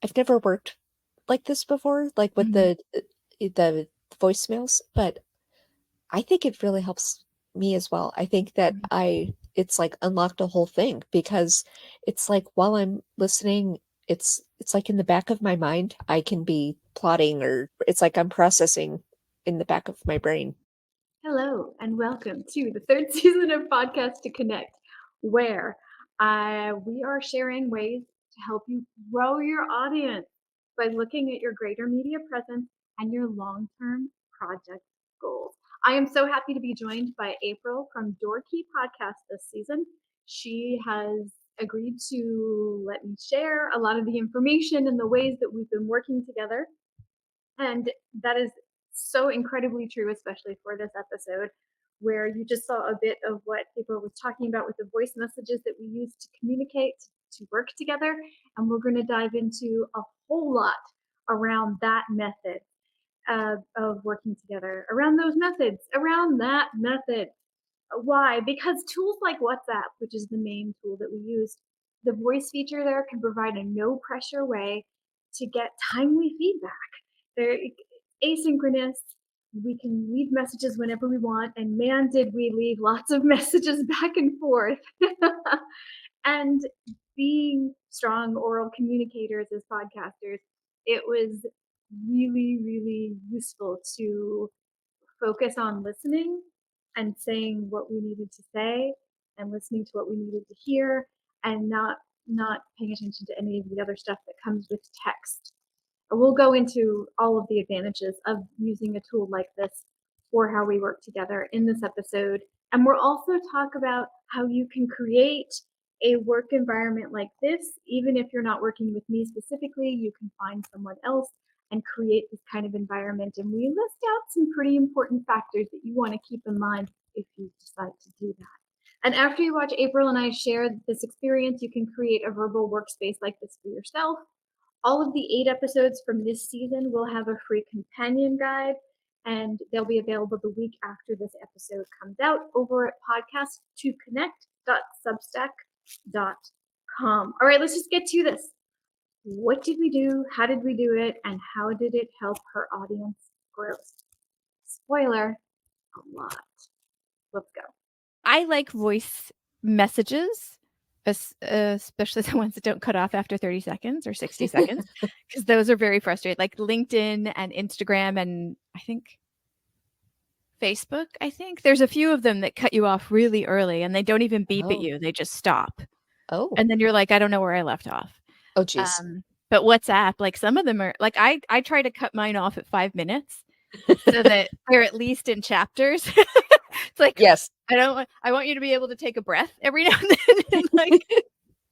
I've never worked like this before, like with Mhm. the voicemails, but I think it really helps me as well. I think that Mhm. it's like unlocked a whole thing because it's like while I'm listening, it's like in the back of my mind, I can be plotting or it's like I'm processing in the back of my brain. Hello, and welcome to the third season of Podcast to Connect, where we are sharing ways to help you grow your audience by looking at your greater media presence and your long term project goals. I am so happy to be joined by April from Doorkey Podcast this season. She has agreed to let me share a lot of the information and the ways that we've been working together. And that is so incredibly true, especially for this episode, where you just saw a bit of what April was talking about with the voice messages that we use to communicate, to work together. And we're going to dive into a whole lot around that method of working together, around those methods, around that method. Why? Because tools like WhatsApp, which is the main tool that we use, the voice feature there can provide a no pressure way to get timely feedback. They're asynchronous. We can leave messages whenever we want, and man, did we leave lots of messages back and forth. And being strong oral communicators as podcasters, it was really, really useful to focus on listening and saying what we needed to say and listening to what we needed to hear and not paying attention to any of the other stuff that comes with text. We'll go into all of the advantages of using a tool like this for how we work together in this episode. And we'll also talk about how you can create a work environment like this. Even if you're not working with me specifically, you can find someone else and create this kind of environment. And we list out some pretty important factors that you want to keep in mind if you decide to do that. And after you watch April and I share this experience, you can create a verbal workspace like this for yourself. All of the 8 episodes from this season will have a free companion guide, and they'll be available the week after this episode comes out over at podcast2connect.substack.com. All right, let's just get to this. What did we do? How did we do it? And how did it help her audience grow? Spoiler, a lot. Let's go. I like voice messages, especially the ones that don't cut off after 30 seconds or 60 seconds, because those are very frustrating. Like LinkedIn and Instagram and I think Facebook, I think. There's a few of them that cut you off really early and they don't even beep at Oh, you. They just stop. oh, And then you're like, I don't know where I left off. oh, geez. But WhatsApp, like some of them are like I try to cut mine off at 5 minutes so that they're at least in chapters. It's like Yes. I want you to be able to take a breath every now and then and like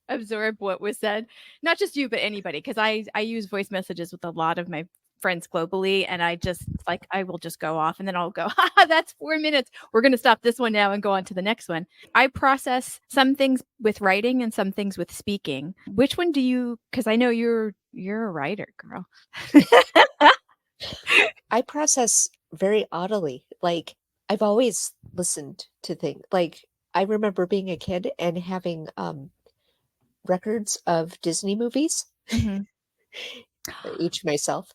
absorb what was said. Not just you, but anybody, because I use voice messages with a lot of my friends globally, and I just like I will just go off and then I'll go, ha, that's 4 minutes. We're gonna stop this one now and go on to the next one. I process some things with writing and some things with speaking. Which one do you because I know you're a writer, girl. I process very oddly. Like I've always listened to things. Like I remember being a kid and having records of Disney movies, Mhm. each myself,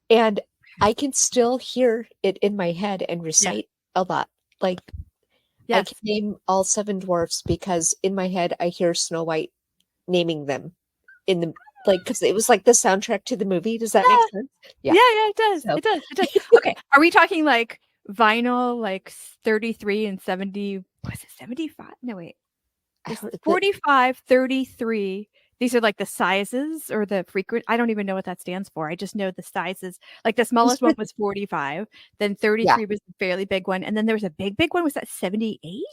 and I can still hear it in my head and Yeah. recite a lot. Like I can Yes. name all seven dwarfs because in my head I hear Snow White naming them in the like because it was like the soundtrack to the movie. Does that make Yeah. sense? Yeah. Yeah, it does. So It does. It does. Okay. Are we talking like vinyl, like 33 and 70? Was it 75? No, wait. I This don't, 45, 33. These are like the sizes or the frequent. I don't even know what that stands for. I just know the sizes. Like the these smallest were one was 45, then yeah. 33 was a fairly big one, and then there was a big one. Was that 78?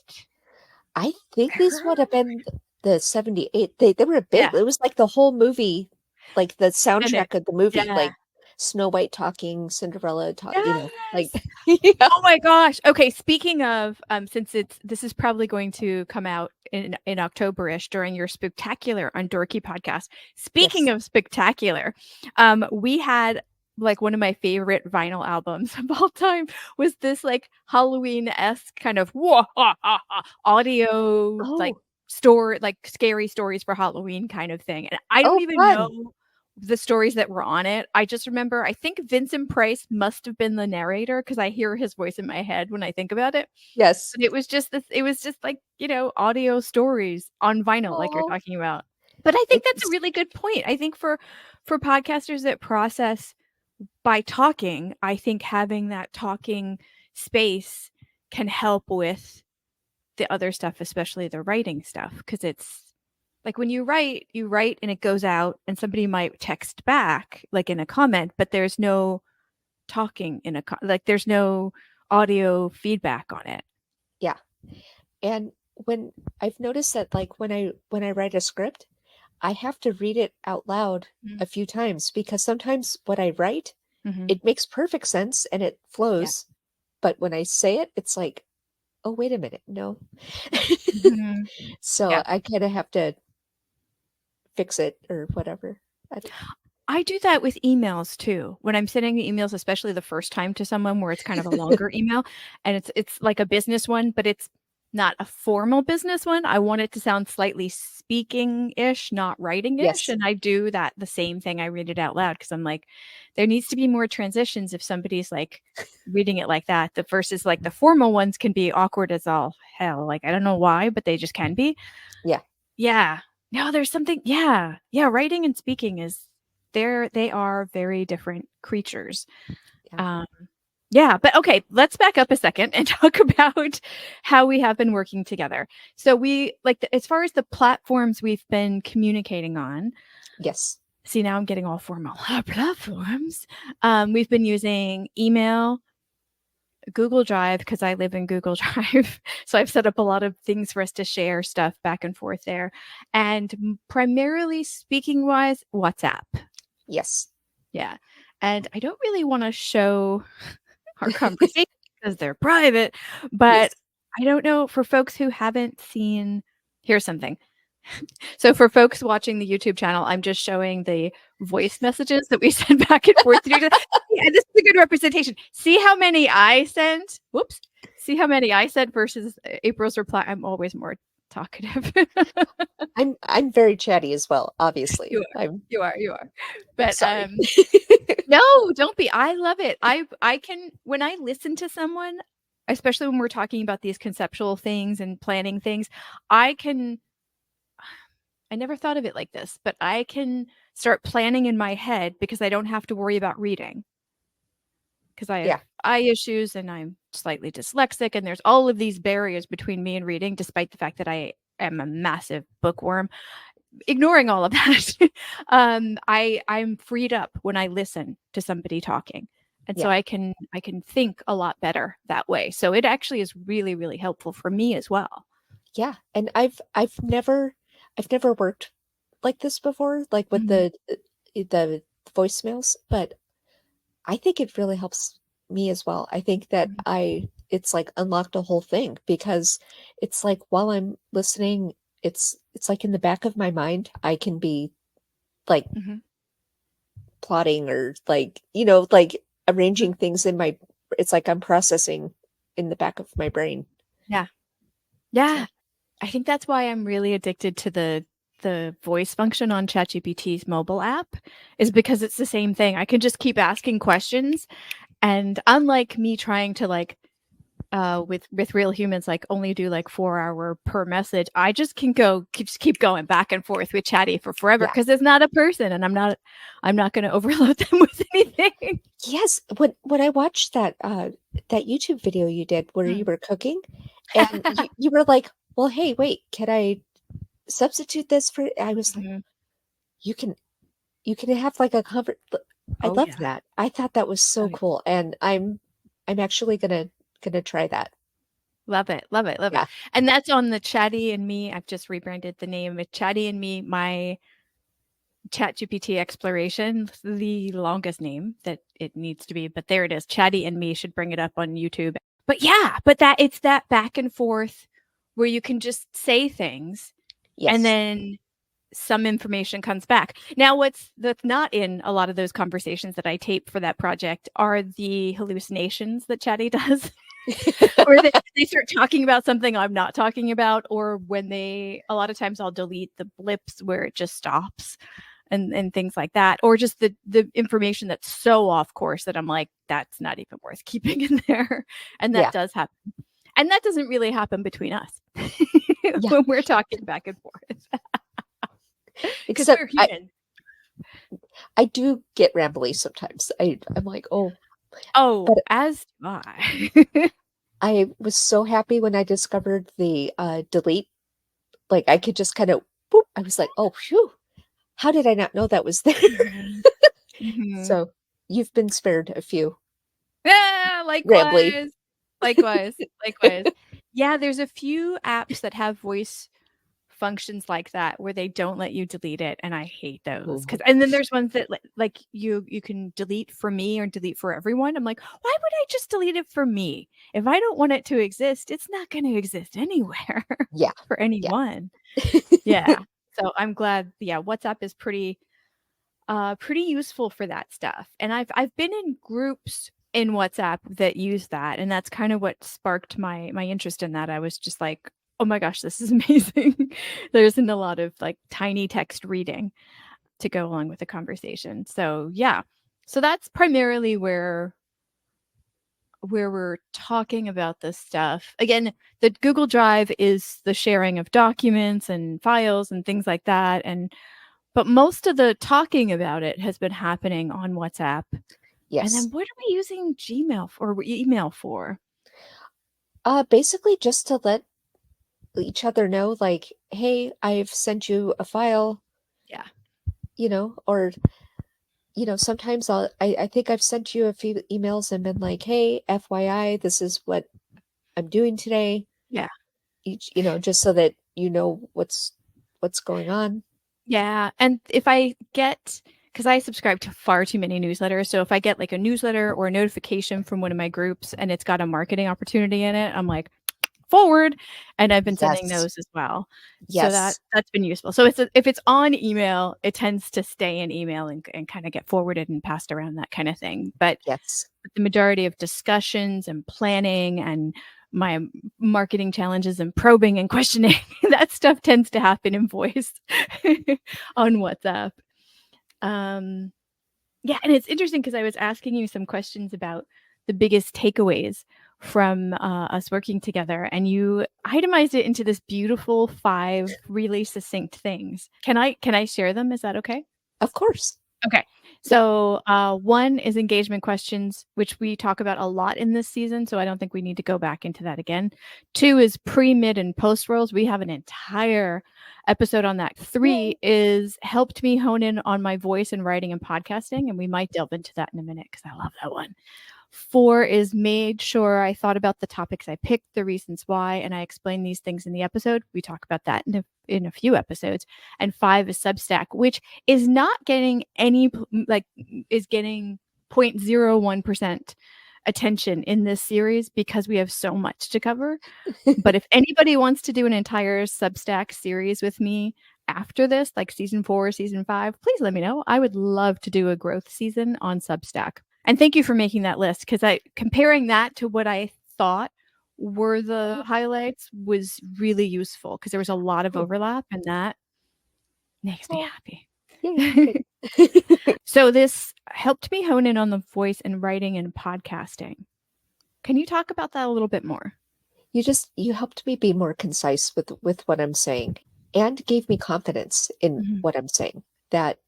I think these would have been the 78. They were big. Yeah. It was like the whole movie, like the And it, soundtrack of the movie, yeah. like Snow White talking, Cinderella talk, like Yes. yeah. Oh my gosh. Okay, speaking of, since this is probably going to come out in October-ish during your Spooktacular on Dorky podcast. Speaking Yes. of Spectacular, we had like one of my favorite vinyl albums of all time was this like Halloween-esque kind of audio like Oh, like scary stories for Halloween kind of thing. And I don't oh, even fun. know the stories that were on it. I just remember, I think Vincent Price must have been the narrator because I hear his voice in my head when I think about it. Yes. But it was just this, it was just like, audio stories on vinyl, like you're Oh, talking about. But I think that's a it's really good point. I think for podcasters that process by talking, I think having that talking space can help with the other stuff, especially the writing stuff, because it's like when you write and it goes out and somebody might text back like in a comment, but there's no talking in like there's no audio feedback on it. yeah. And when I've noticed that, like, when I write a script, I have to read it out loud Mm. a few times because sometimes what I write, Mhm. it makes perfect sense and it Yeah. flows. But when I say it, it's like, oh, wait a minute, no. Mhm. So Yeah. I kind of have to fix it or whatever. I d- I do that with emails too. When I'm sending the emails, especially the first time to someone where it's kind of a longer email and it's like a business one, but it's not a formal business one. I want it to sound slightly speaking-ish, not writing-ish. Yes. And I do that the same thing. I read it out loud because I'm like, there needs to be more transitions if somebody's like reading it like that. The versus like the formal ones can be awkward as all hell. Like I don't know why, but they just can be. Yeah. Yeah. No, there's something, yeah. Yeah, writing and speaking is they are very different creatures. Yeah. Um, yeah, but okay, let's back up a second and talk about how we have been working together. So we like as far as the platforms we've been communicating on. Yes. See, now I'm getting all formal. Platforms. We've been using email, Google Drive because I live in Google Drive. So I've set up a lot of things for us to share stuff back and forth there. And primarily speaking wise, WhatsApp. Yes. Yeah. And I don't really want to show our conversation because they're private, but Yes. I don't know for folks who haven't seen, here's something. So for folks watching the YouTube channel, I'm just showing the voice messages that we send back and forth to each other. Yeah, this is a good representation. See how many I sent? Whoops. See how many I sent versus April's reply. I'm always more talkative. I'm very chatty as well, You obviously. are. I'm You are. But sorry. no, don't be. I love it. I can when I listen to someone, especially when we're talking about these conceptual things and planning things, I can I never thought of it like this, but I can start planning in my head because I don't have to worry about reading. Because I have Yeah. eye issues and I'm slightly dyslexic, and there's all of these barriers between me and reading, despite the fact that I am a massive bookworm. Ignoring all of that, I'm freed up when I listen to somebody talking. And so Yeah. I can think a lot better that way. So it actually is really, really helpful for me as well. Yeah. And I've never worked like this before, like with Mhm, the voicemails, but I think it really helps me as well. I think that mhm, it's like unlocked a whole thing because it's like while I'm listening, it's like in the back of my mind, I can be like mhm. plotting or like, like Mhm. arranging things it's like I'm processing in the back of my brain. Yeah. So, Yeah. I think that's why I'm really addicted to the voice function on ChatGPT's mobile app is because it's the same thing. I can just keep asking questions, and unlike me trying to like with real humans like only do like 4 hour per message, I just can just keep going back and forth with Chatty for forever yeah. because it's not a person and I'm not going to overload them with anything. Yes, when I watched that YouTube video you did where you Mm. were cooking and you were like, "Well, hey, wait, can I substitute this for?" I was like, Mhm. "You can you can have like a cover." I Oh love yeah. that. I thought that was Oh, so yeah. cool, and I'm actually gonna try that. Love it, love it, love it. Yeah. And that's on the Chatty and Me. I've just rebranded the name. It's Chatty and Me, my ChatGPT exploration, the longest name that it needs to be, but there it is. Chatty and Me should bring it up on YouTube. But yeah, but that it's that back and forth where you can just say things and Yes. then some information comes back. Now, that's not in a lot of those conversations that I tape for that project are the hallucinations that Chatty does. Or they start talking about something I'm not talking about, or when they a lot of times I'll delete the blips where it just stops and things like that, or just the information that's so off course that I'm like, that's not even worth keeping in there. And that Yeah. does happen. And that doesn't really happen between us Yeah. when we're talking back and forth because Except we're human. I do get rambly sometimes. I'm like, oh, Oh, but as do I. I was so happy when I discovered the delete. Like I could just kind of boop. I was like, oh, phew. How did I not know that was there? Mhm. Mhm. So you've been spared a few Yeah, rambly. likewise. Likewise, likewise. Yeah, there's a few apps that have voice functions like that where they don't let you delete it, and I hate those. Oh, And then there's ones that like you can delete for me or delete for everyone. I'm like, "Why would I just delete it for me? If I don't want it to exist, it's not gonna exist anywhere yeah, for yeah. anyone." Yeah. So I'm glad, yeah, WhatsApp is pretty useful for that stuff. And I've been in groups in WhatsApp that use that, and that's kind of what sparked my interest in that. I was just like, "Oh my gosh, this is amazing." There isn't a lot of like tiny text reading to go along with the conversation. So, yeah. So that's primarily where we're talking about this stuff. Again, the Google Drive is the sharing of documents and files and things like that, and but most of the talking about it has been happening on WhatsApp. And Yes. then what are we using Gmail for or email for? Basically just to let each other know, like, hey, I've sent you a file, Yeah. or sometimes I think I've sent you a few emails and been like, hey, FYI, this is what I'm doing today. Yeah. Just so that you know what's going on. Yeah. And if I get, because I subscribe to far too many newsletters. So if I get like a newsletter or a notification from one of my groups and it's got a marketing opportunity in it, I'm like, forward. And I've been sending Yes. those as well. So Yes. that's been useful. So if it's on email, it tends to stay in email and kind of get forwarded and passed around, that kind of thing. But Yes. the majority of discussions and planning and my marketing challenges and probing and questioning, that stuff tends to happen in voice on WhatsApp. Yeah, and it's interesting because I was asking you some questions about the biggest takeaways from us working together, and you itemized it into this beautiful 5 really succinct things. Can I share them? Is that okay? Of course. Okay. Yeah. So, 1 is engagement questions, which we talk about a lot in this season, so I don't think we need to go back into that again. 2 is pre, mid, and post roles. We have an entire episode on that. 3 is helped me hone in on my voice and writing and podcasting, and we might delve into that in a minute because I love that one. 4 is made sure I thought about the topics I picked, the reasons why, and I explain these things in the episode. We talk about that in a few episodes. And 5 is Substack, which is not getting is getting 0.01% attention in this series because we have so much to cover. But if anybody wants to do an entire Substack series with me after this, like season 4, season 5, please let me know. I would love to do a growth season on Substack. And thank you for making that list because comparing that to what I thought were the highlights was really useful because there was a lot of Oh, overlap and that makes me oh, happy. yay. So this helped me hone in on the voice and writing and podcasting. Can you talk about that a little bit more? You helped me be more concise with what I'm saying and gave me confidence in Mhm. what I'm saying. That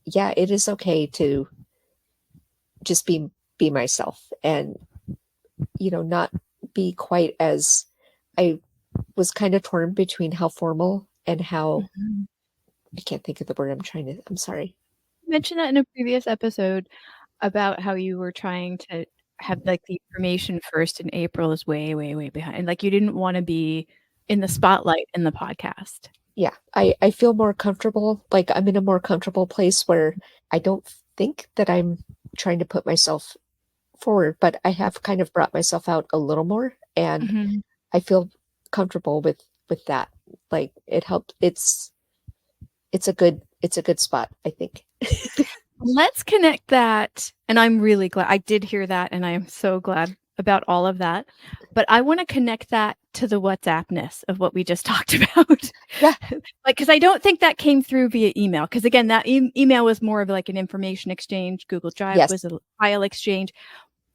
yeah, it is okay to just be myself and not be quite as I was kind of torn between how formal and how Mhm. I can't think of the word I'm sorry. You mentioned that in a previous episode about how you were trying to have, like, the information first and April is way, way, way behind. Like, you didn't wanna be in the spotlight in the podcast. Yeah, I feel more comfortable, like I'm in a more comfortable place where I don't think that I'm trying to put myself forward, but I have kind of brought myself out a little more and Mhm. I feel comfortable with that. Like it helped it's a good spot, I think. Let's connect that, and I'm really glad I did hear that, and I am so glad about all of that. But I want to connect that to the WhatsAppness of what we just talked about. Yeah. Like, because I don't think that came through via email. Because again, that email was more of like an information exchange. Google Drive Yes. was a file exchange.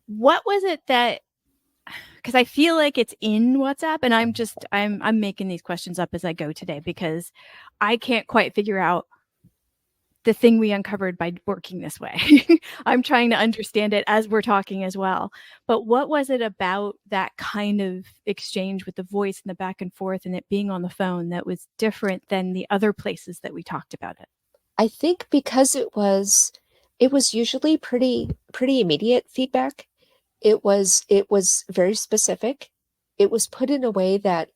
What was it that, because I feel like it's in WhatsApp, and I'm making these questions up as I go today because I can't quite figure out the thing we uncovered by working this way. I'm trying to understand it as we're talking as well. But what was it about that kind of exchange with the voice and the back and forth and it being on the phone that was different than the other places that we talked about it? I think because it was usually pretty immediate feedback. It was very specific. It was put in a way that,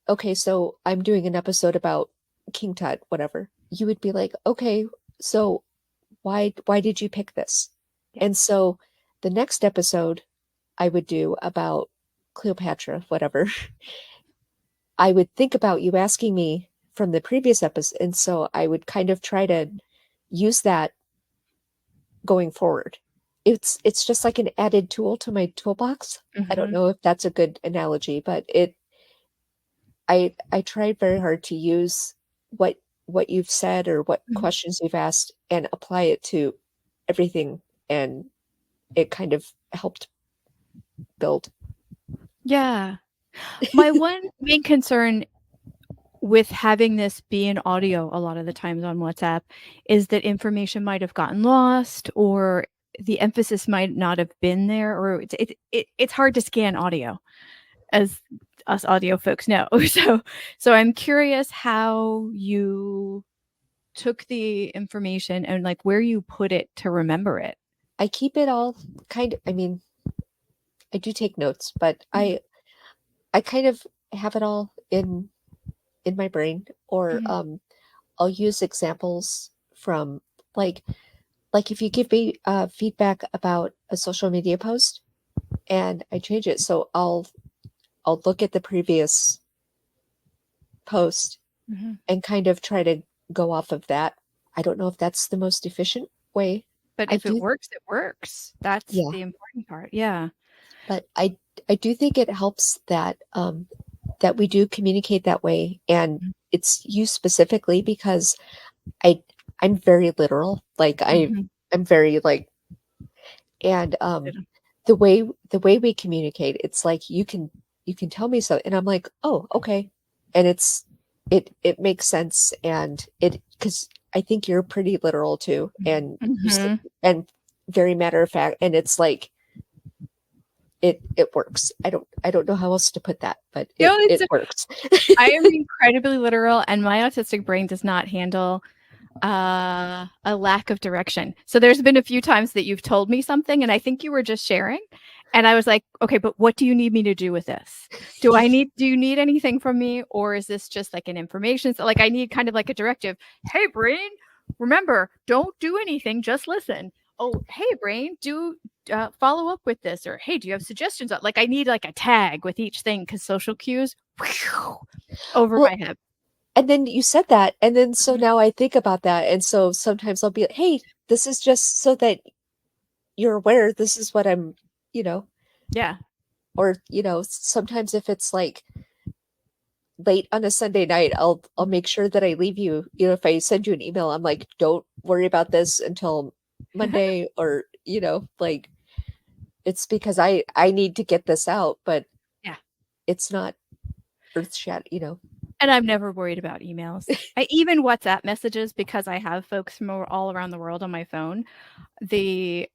okay, so I'm doing an episode about King Tut, whatever. You would be like, okay, so why did you pick this? Yeah. And so the next episode I would do about Cleopatra, whatever, I would think about you asking me from the previous episode. And so I would kind of try to use that going forward. It's just like an added tool to my toolbox. I don't Mhm. know if that's a good analogy, but I tried very hard to use what you've said or what Mhm. questions you've asked and apply it to everything, and it kind of helped build. Yeah. My one main concern with having this be in audio a lot of the times on WhatsApp is that information might have gotten lost or the emphasis might not have been there, or it's hard to scan audio, as us audio folks know. So I'm curious how you took the information and like where you put it to remember it. I keep it all I mean, I do take notes, but Mhm. I kind of have it all in my brain, or Mhm. I'll use examples from, like if you give me feedback about a social media post and I change it, so I'll look at the previous post Mhm. and kind of try to go off of that. I don't know if that's the most efficient way. But I if it do, works, it works. That's yeah, the important part. Yeah. but I do think it helps that that we do communicate that way, and it's you specifically because I I'm very literal. Like Mhm. I'm very like, and the way we communicate, it's like you can tell me so, and I'm like, oh, okay, and it makes sense, and it because I think you're pretty literal too, and you said, Mhm. and very matter of fact, and it's like it works. I don't know how else to put that, but No, it works. I am incredibly literal, and my autistic brain does not handle a lack of direction. So there's been a few times that you've told me something, and I think you were just sharing, and I was like, okay, but what do you need me to do with this? Do you need anything from me, or is this just like an information? So like I need kind of like a directive. Hey, brain, remember, don't do anything, just listen. Oh, hey, brain, do follow up with this, or hey, do you have suggestions? Like I need like a tag with each thing because social cues over Well, my head. and then you said that, and then so Mhm. now I think about that, and so sometimes I'll be like, hey, this is just so that you're aware this is what I'm, you know, Yeah. or sometimes if it's like late on a Sunday night, I'll make sure that I leave you, if I send you an email, I'm like, don't worry about this until Monday, or like, it's because I need to get this out, but Yeah. it's not earth shattering. And I'm never worried about emails. I even WhatsApp messages because I have folks from all around the world on my phone. The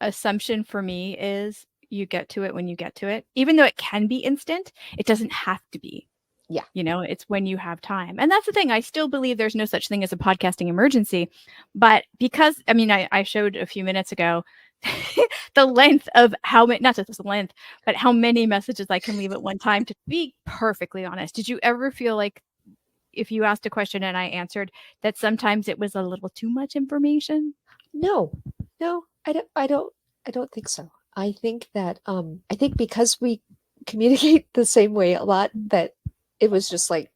assumption for me is you get to it when you get to it. Even though it can be instant, it doesn't have to be. Yeah. It's when you have time. And that's the thing. I still believe there's no such thing as a podcasting emergency. But because, I mean, I showed a few minutes ago the length of how many, not just the length, but how many messages I can leave at one time. To be perfectly honest, did you ever feel like if you asked a question and I answered, that sometimes it was a little too much information? No, no, I don't think so. I think because we communicate the same way a lot, that it was just like,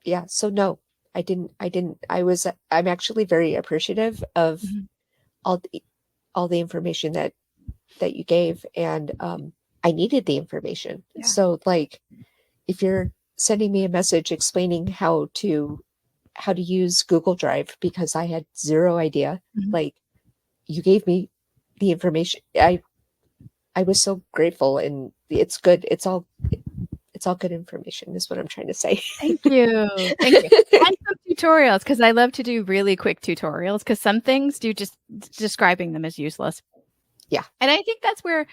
yeah, so no, I didn't I'm actually very appreciative of Mhm. all the information that you gave, and I needed the information. Yeah. So like if you're sending me a message explaining how to use Google Drive because I had zero idea, Mhm. like you gave me the information. I was so grateful, and it's good. It's all good information is what I'm trying to say. Thank you. Thank you. And some tutorials, because I love to do really quick tutorials, because some things describing them is useless. Yeah. And I think that's where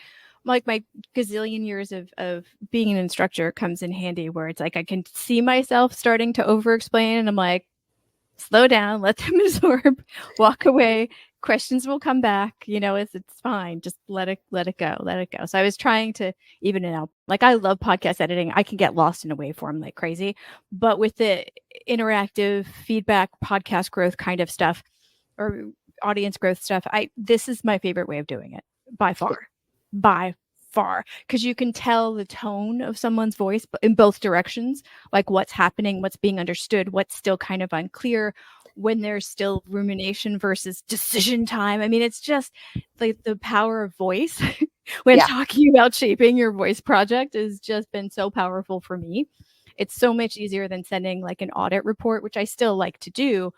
like my gazillion years of being an instructor comes in handy, where it's like I can see myself starting to over explain and I'm like, slow down, let them absorb, walk away. Questions will come back. It's fine. Just let it go. Let it go. So I was trying to even it out. Like I love podcast editing. I can get lost in a waveform like crazy. But with the interactive feedback, podcast growth kind of stuff or audience growth stuff, this is my favorite way of doing it by far. By far. Because you can tell the tone of someone's voice in both directions, like what's happening, what's being understood, what's still kind of unclear, when there's still rumination versus decision time. I mean, it's just like the power of voice when Yeah. talking about shaping your voice project has just been so powerful for me. It's so much easier than sending like an audit report, which I still like to do.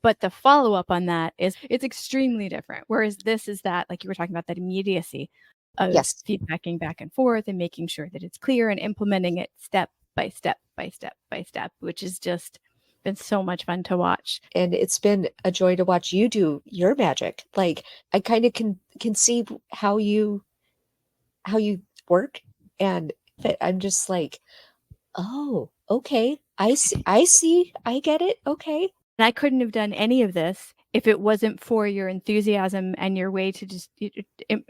But the follow-up on that it's extremely different. Whereas this is that, like you were talking about, that immediacy of Yes. feedbacking back and forth and making sure that it's clear and implementing it step by step by step by step, which has just been so much fun to watch. And it's been a joy to watch you do your magic. Like I kind of can see how you work, and I'm just like, oh, okay. I get it. Okay. And I couldn't have done any of this if it wasn't for your enthusiasm and your way to just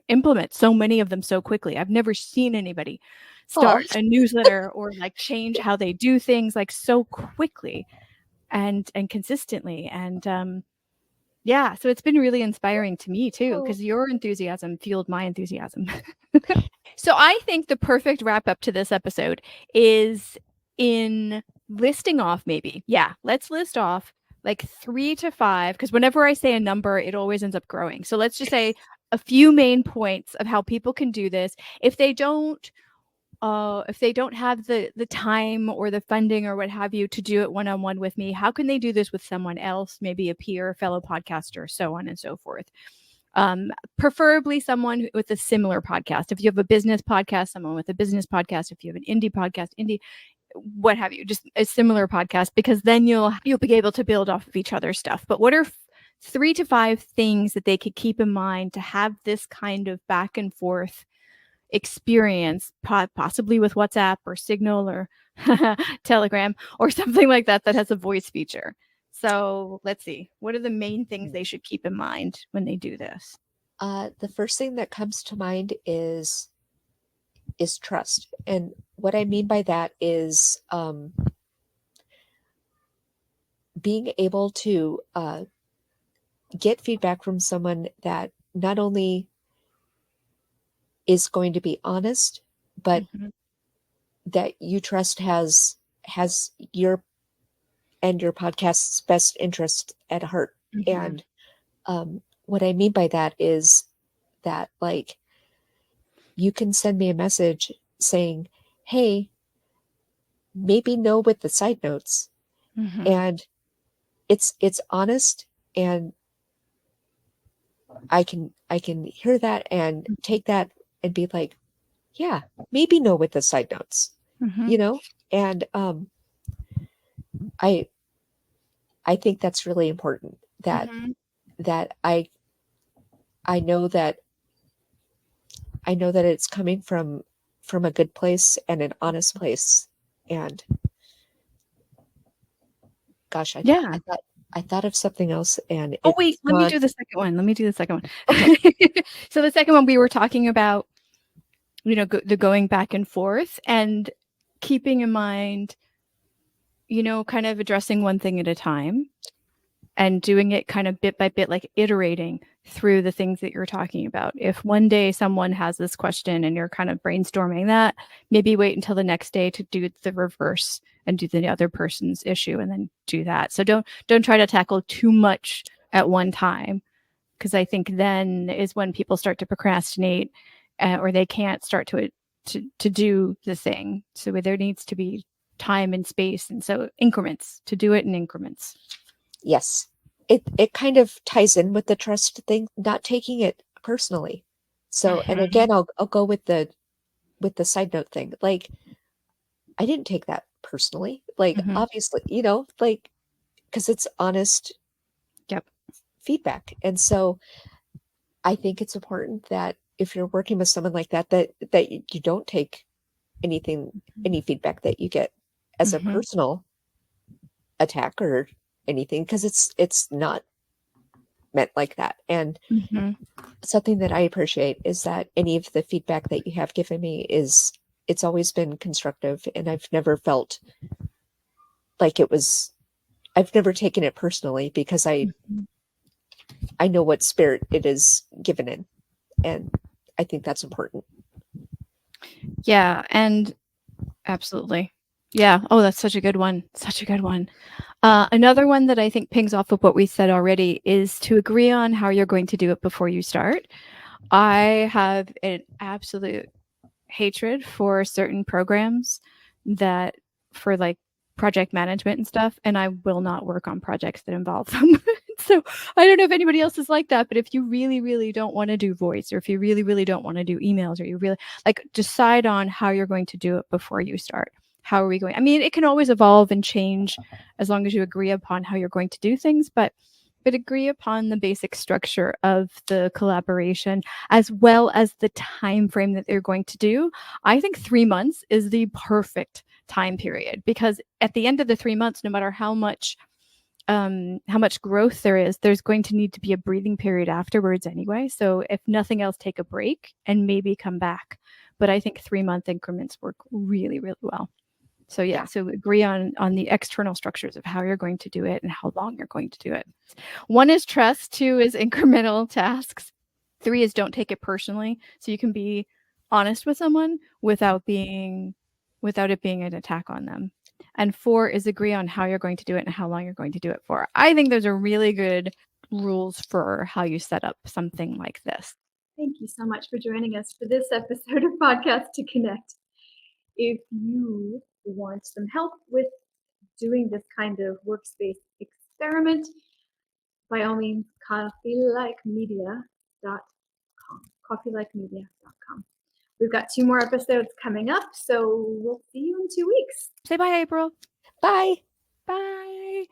implement so many of them so quickly. I've never seen anybody Oh, start a newsletter or like change how they do things like so quickly and consistently. And yeah, so it's been really inspiring to me too, because your enthusiasm fueled my enthusiasm. So I think the perfect wrap up to this episode is in listing off maybe. Yeah, let's list off like 3 to 5, because whenever I say a number, it always ends up growing. So let's just say a few main points of how people can do this. If they don't have the time or the funding or what have you to do it one-on-one with me, how can they do this with someone else, maybe a peer, fellow podcaster, so on and so forth? Preferably someone with a similar podcast. If you have a business podcast, someone with a business podcast. If you have an indie podcast, what have you, just a similar podcast, because then you'll be able to build off of each other's stuff. But what are 3 to 5 things that they could keep in mind to have this kind of back and forth experience, possibly with WhatsApp or Signal or Telegram or something like that has a voice feature? So let's see. What are the main things they should keep in mind when they do this? the first thing that comes to mind is trust. And what I mean by that is being able to get feedback from someone that not only is going to be honest, but Mhm. that you trust has your and your podcast's best interest at heart. Mhm. And what I mean by that is that, like, you can send me a message saying, hey, maybe no with the side notes. Mhm. And it's honest, and I can hear that and take that and be like, yeah, maybe no with the side notes, Mhm. And I I think that's really important, that Mhm. that I know that it's coming from a good place and an honest place. And gosh, Yeah. I thought of something else, and Oh, wait, it's let me gone. do the second one. Okay. So the second one, we were talking about, the going back and forth and keeping in mind, kind of addressing one thing at a time and doing it kind of bit by bit, like iterating through the things that you're talking about. If one day someone has this question and you're kind of brainstorming that, maybe wait until the next day to do the reverse and do the other person's issue and then do that. So don't try to tackle too much at one time, because I think then is when people start to procrastinate or they can't start to do the thing. So there needs to be time and space, and so increments, to do it in increments. Yes. It kind of ties in with the trust thing, not taking it personally. So, and again, I'll go with the side note thing. Like, I didn't take that personally. Like, Mhm. obviously, you know, like, because it's honest Yep. feedback. And so I think it's important that if you're working with someone like that, that you don't take any feedback that you get as a Mhm. personal attack or anything, because it's not meant like that. And Mhm. something that I appreciate is that any of the feedback that you have given me it's always been constructive, and I've never felt like I've never taken it personally, because Mhm. I know what spirit it is given in, and I think that's important. Yeah, and absolutely. Yeah. Oh, that's such a good one. Such a good one. Another one that I think pings off of what we said already is to agree on how you're going to do it before you start. I have an absolute hatred for certain programs that, for like project management and stuff, and I will not work on projects that involve them. So I don't know if anybody else is like that, but if you really, really don't want to do voice, or if you really, really don't want to do emails, or you really like, decide on how you're going to do it before you start. How are we going? I mean, it can always evolve and change as long as you agree upon how you're going to do things, but agree upon the basic structure of the collaboration, as well as the time frame that they're going to do. I think 3 months is the perfect time period, because at the end of the 3 months, no matter how much growth there is, there's going to need to be a breathing period afterwards anyway. So if nothing else, take a break and maybe come back. But I think 3-month increments work really, really well. So yeah, Yeah. so agree on the external structures of how you're going to do it and how long you're going to do it. 1 is trust, 2 is incremental tasks, 3 is don't take it personally. So you can be honest with someone without it being an attack on them. And 4 is agree on how you're going to do it and how long you're going to do it for. I think those are really good rules for how you set up something like this. Thank you so much for joining us for this episode of Podcast to Connect. If you want some help with doing this kind of workspace experiment, by all means, coffeelikemedia.com. We've got 2 more episodes coming up, so we'll see you in 2 weeks. Say bye, April. Bye. Bye.